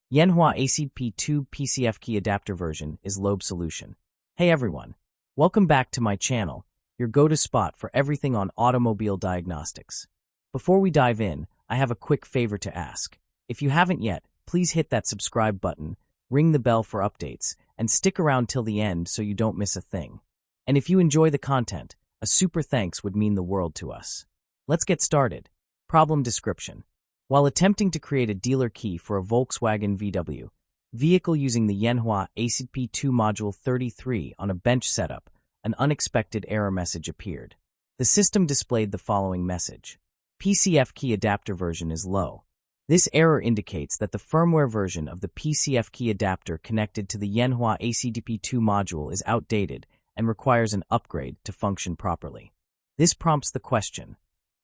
Yanhua ACDP2 PCF-Key Adapter version is Loeb solution. Hey everyone, welcome back to my channel, your go-to spot for everything on automobile diagnostics. Before we dive in, I have a quick favor to ask. If you haven't yet, please hit that subscribe button, ring the bell for updates, and stick around till the end so you don't miss a thing. And if you enjoy the content, a super thanks would mean the world to us. Let's get started. Problem description. While attempting to create a dealer key for a Volkswagen VW vehicle using the Yanhua ACDP2 Module 33 on a bench setup, an unexpected error message appeared. The system displayed the following message: PCF-Key Adapter version is low. This error indicates that the firmware version of the PCF-Key Adapter connected to the Yanhua ACDP2 module is outdated and requires an upgrade to function properly. This prompts the question: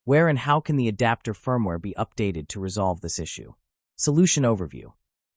where and how can the adapter firmware be updated to resolve this issue? Solution overview.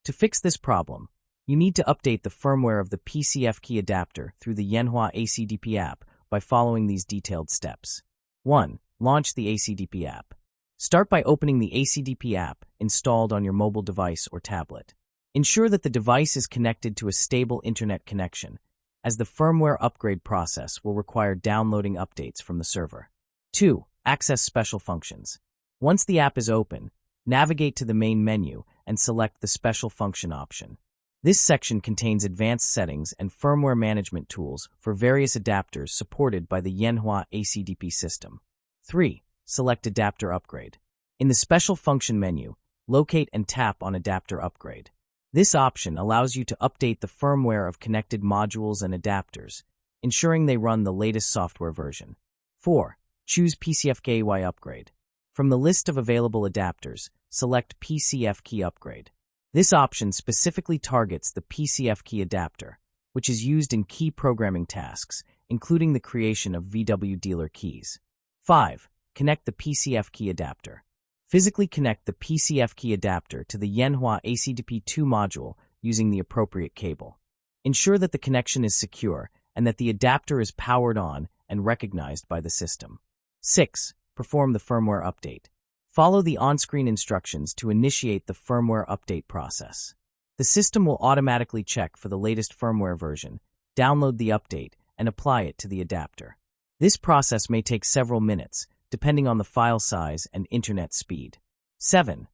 To fix this problem, you need to update the firmware of the PCF-Key Adapter through the Yanhua ACDP App by following these detailed steps. 1. Launch the ACDP App. Start by opening the ACDP App installed on your mobile device or tablet. Ensure that the device is connected to a stable internet connection, as the firmware upgrade process will require downloading updates from the server. 2. Access special functions. Once the app is open, navigate to the main menu and select the Special Function option. This section contains advanced settings and firmware management tools for various adapters supported by the Yanhua ACDP system. 3. Select Adapter Upgrade. In the Special Function menu, locate and tap on Adapter Upgrade. This option allows you to update the firmware of connected modules and adapters, ensuring they run the latest software version. 4. Choose PCF-Key Upgrade. From the list of available adapters, select PCF-Key Upgrade. This option specifically targets the PCF-Key Adapter, which is used in key programming tasks, including the creation of VW dealer keys. 5. Connect the PCF-Key Adapter. Physically connect the PCF-Key Adapter to the Yanhua ACDP2 module using the appropriate cable. Ensure that the connection is secure and that the adapter is powered on and recognized by the system. 6. Perform the firmware update. Follow the on-screen instructions to initiate the firmware update process. The system will automatically check for the latest firmware version, download the update, and apply it to the adapter. This process may take several minutes, depending on the file size and internet speed. 7.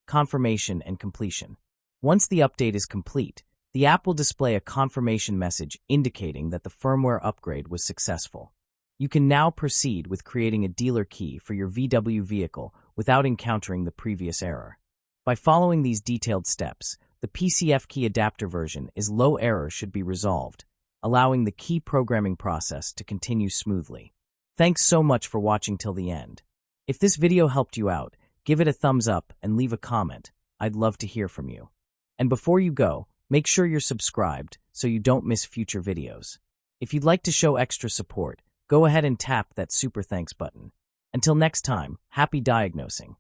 Confirmation and completion. Once the update is complete, the app will display a confirmation message indicating that the firmware upgrade was successful. You can now proceed with creating a dealer key for your VW vehicle without encountering the previous error. By following these detailed steps, the PCF-Key Adapter version is low error should be resolved, allowing the key programming process to continue smoothly. Thanks so much for watching till the end. If this video helped you out, give it a thumbs up and leave a comment. I'd love to hear from you. And before you go, make sure you're subscribed so you don't miss future videos. If you'd like to show extra support, go ahead and tap that super thanks button. Until next time, happy diagnosing.